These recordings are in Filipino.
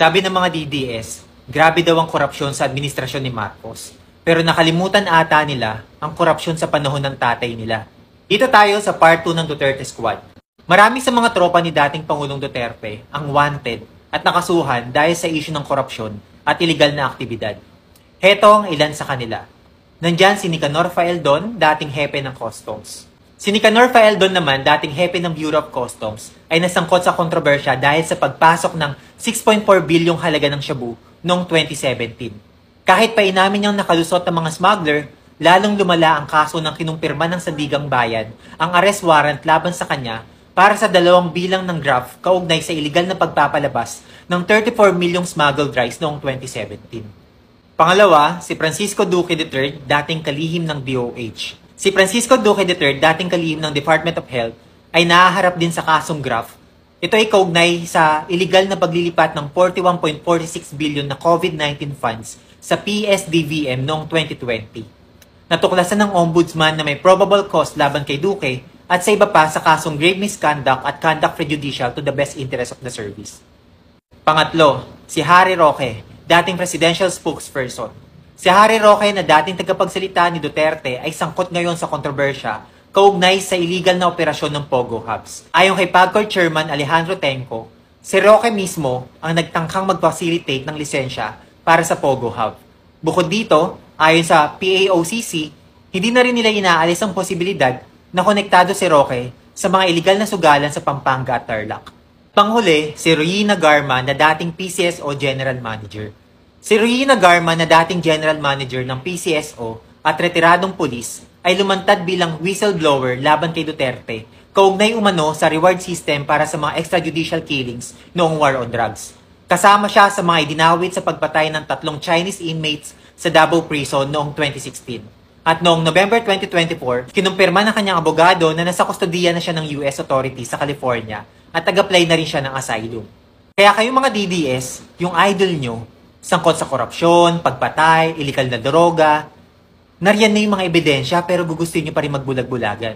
Sabi ng mga DDS, grabe daw ang korupsyon sa administrasyon ni Marcos. Pero nakalimutan ata nila ang korupsyon sa panahon ng tatay nila. Dito tayo sa part 2 ng Duterte Squad. Marami sa mga tropa ni dating Pangulong Duterte ang wanted at nakasuhan dahil sa issue ng korupsyon at iligal na aktibidad. Heto ang ilan sa kanila. Nandyan si Nicanor Faeldon, dating hepe ng Customs. Si Nicanor Faeldon naman, dating hepe ng Bureau of Customs, ay nasangkot sa kontrobersya dahil sa pagpasok ng 6.4 bilyong halaga ng shabu noong 2017. Kahit pa inamin niyang nakalusot ng mga smuggler, lalong lumala ang kaso ng kinumpirma ng Sandigang Bayan ang arrest warrant laban sa kanya para sa 2 bilang ng graft kaugnay sa iligal na pagpapalabas ng 34 milyong smuggled rice noong 2017. Pangalawa, si Francisco Duque III, dating kalihim ng DOH. Si Francisco Duque III, dating kalihim ng Department of Health, ay nahaharap din sa kasong graft. Ito ay kaugnay sa iligal na paglilipat ng 41.46 billion na COVID-19 funds sa PSDVM noong 2020. Natuklasan ng Ombudsman na may probable cause laban kay Duque at sa iba pa sa kasong grave misconduct at conduct prejudicial to the best interest of the service. Pangatlo, si Harry Roque, dating presidential spokesperson. Si Harry Roque na dating tagapagsalita ni Duterte ay sangkot ngayon sa kontrobersya kaugnay sa illegal na operasyon ng Pogo Hubs. Ayon kay PAGCOR Chairman Alejandro Tenco, si Roque mismo ang nagtangkang mag-facilitate ng lisensya para sa Pogo Hub. Bukod dito, ayon sa PAOCC, hindi na rin nila inaalis ang posibilidad na konektado si Roque sa mga illegal na sugalan sa Pampanga at Tarlac. Panghuli, si Ruina Garma na dating PCSO General Manager. Si Ruina Garma na dating General Manager ng PCSO at retiradong pulis ay lumantad bilang whistleblower laban kay Duterte kaugnay umano sa reward system para sa mga extrajudicial killings noong war on drugs. Kasama siya sa mga idinawit sa pagpatay ng 3 Chinese inmates sa Davao Prison noong 2016. At noong November 2024, kinumpirma ng kanyang abogado na nasa kustodiya na siya ng US authorities sa California at nag-apply na rin siya ng asylum. Kaya kayong mga DDS, yung idol nyo, sangkot sa korupsyon, pagpatay, iligal na droga, nariyan na yung mga ebidensya pero gugustuhin nyo pa rin magbulag-bulagan.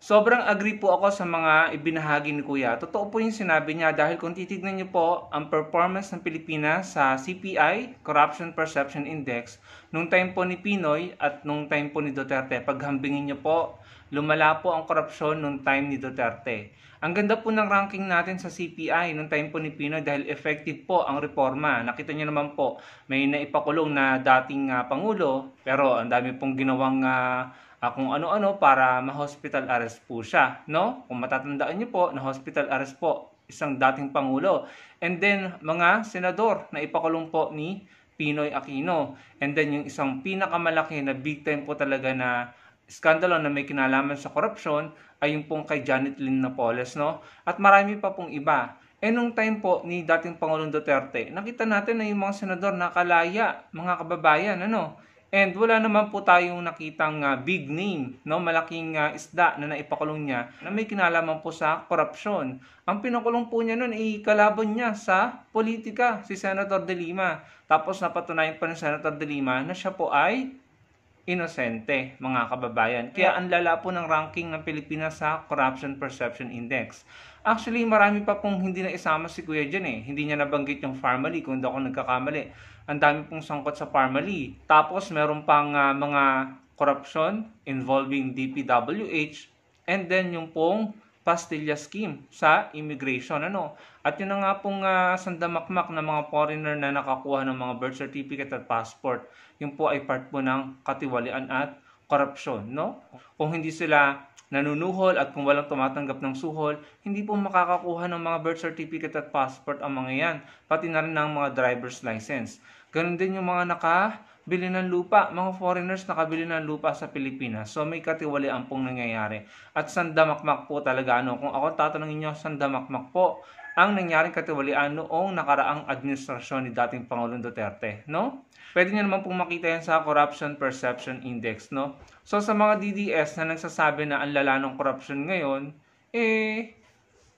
Sobrang agree po ako sa mga ibinahagi ni Kuya. Totoo po yung sinabi niya dahil kung titignan niyo po ang performance ng Pilipinas sa CPI, Corruption Perception Index, nung time po ni Pinoy at nung time po ni Duterte, paghambingin niyo po, lumala po ang korupsyon nung time ni Duterte. Ang ganda po ng ranking natin sa CPI nung time po ni Pinoy dahil effective po ang reforma. Nakita niyo naman po, may naipakulong na dating Pangulo pero ang dami pong ginawang kung ano-ano para ma-hospital arrest po siya, no? Kung matatandaan niyo po, na-hospital arrest po isang dating Pangulo. And then, mga senador na ipakulong po ni Pinoy Aquino. And then, yung isang pinakamalaki na big time po talaga na skandalo na may kinalaman sa korupsyon ay yung pong kay Janet Lim Napoles, no? At marami pa pong iba. Nung time po ni dating Pangulong Duterte, nakita natin na yung mga senador nakalaya, mga kababayan, ano? And wala naman po tayong nakitang big name, no? Malaking isda na naipakulong niya na may kinalaman po sa korupsyon. Ang pinakulong po niya noon ay kalaban niya sa politika, si Senator De Lima. Tapos napatunayan pa ni Senator De Lima na siya po ay inosente, mga kababayan. Kaya ang lala po ng ranking ng Pilipinas sa Corruption Perception Index. Actually, marami pa pong hindi na isama si Kuya dyan eh. Hindi niya nabanggit yung Pharmally, kung hindi ako nagkakamali. Ang dami pong sangkot sa Pharmally. Tapos, meron pang mga corruption involving DPWH and then yung pong pastilla scheme sa immigration. Ano? At yun na nga pong sandamakmak na mga foreigner na nakakuha ng mga birth certificate at passport. Yung po ay part po ng katiwalian at korupsyon. No? Kung hindi sila nanunuhol at kung walang tumatanggap ng suhol, hindi po makakakuha ng mga birth certificate at passport ang mga yan. Pati na rin ng mga driver's license. Ganon din yung mga nakabili ng lupa, mga foreigners nakabili ng lupa sa Pilipinas. So may katiwalian pong nangyayari. At sandamakmak po talaga. Ano? Kung ako tatanungin nyo, sandamakmak po ang nangyaring katiwalian noong nakaraang administrasyon ni dating Pangulong Duterte. No? Pwede nyo naman pong makita yan sa Corruption Perception Index. No? So sa mga DDS na nagsasabi na ang lala ng korupsyon ngayon,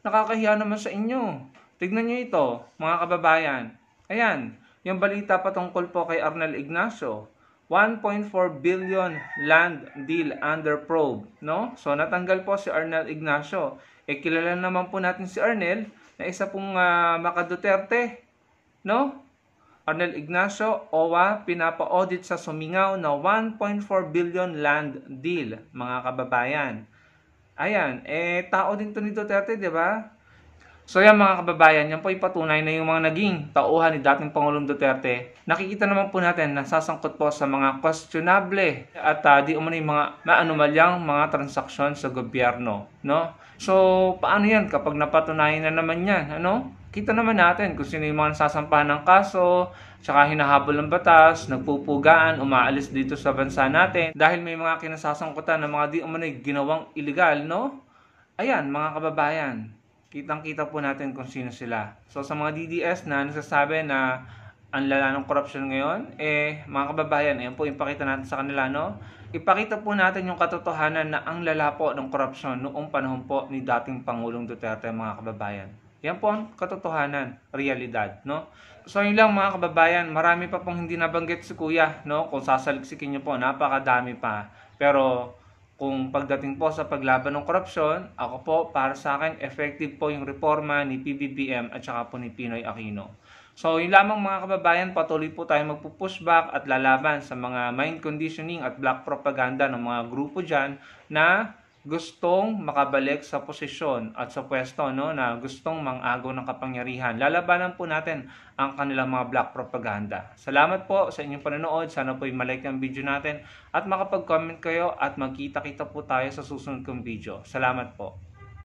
nakakahiya naman sa inyo. Tignan nyo ito, mga kababayan. Ayan, yung balita patungkol po kay Arnel Ignacio. 1.4 billion land deal under probe. No? So natanggal po si Arnel Ignacio. Kilala naman po natin si Arnel na isa pong maka-Duterte. no? Arnel Ignacio, OWA, pinapa-audit sa sumingaw na 1.4 billion land deal, mga kababayan. Ayan, tao din to ni Duterte, di ba? So yan mga kababayan, yan po ipatunay na yung mga naging tauhan ni dating Pangulong Duterte. Nakikita naman po natin na sasangkot po sa mga questionable at di umano yung mga maanumalyang mga transaksyon sa gobyerno, no? So paano yan kapag napatunayan na naman yan, ano? Kita naman natin kung sino yung mga nasasampahan ng kaso, tsaka hinahabol ng batas, nagpupugaan, umaalis dito sa bansa natin dahil may mga kinasasangkutan ng mga di umano'y ginawang illegal, no? Ayan, mga kababayan, kitang-kita po natin kung sino sila. So sa mga DDS na nagsasabi na ang lala ng korupsyon ngayon, mga kababayan, ayan po ipakita natin sa kanila, no? Ipakita po natin yung katotohanan na ang lala po ng korupsyon noong panahon po ni dating Pangulong Duterte, mga kababayan. Yan po ang katotohanan, realidad, no? So yun lang mga kababayan, marami pa pong hindi nabanggit si Kuya, no? Kung sasaliksikin niyo po, napakadami pa. Pero kung pagdating po sa paglaban ng korupsyon, ako po, para sa akin, effective po yung reforma ni PBBM at saka po ni Pinoy Aquino. So yun lamang mga kababayan, patuloy po tayo magpupushback at lalaban sa mga mind conditioning at black propaganda ng mga grupo dyan na gustong makabalik sa posisyon at sa pwesto, no, na gustong mang-agaw ng kapangyarihan. Lalabanan po natin ang kanilang mga black propaganda. Salamat po sa inyong panonood. Sana po i-like ang video natin at makapag-comment kayo at magkita-kita po tayo sa susunod kong video. Salamat po.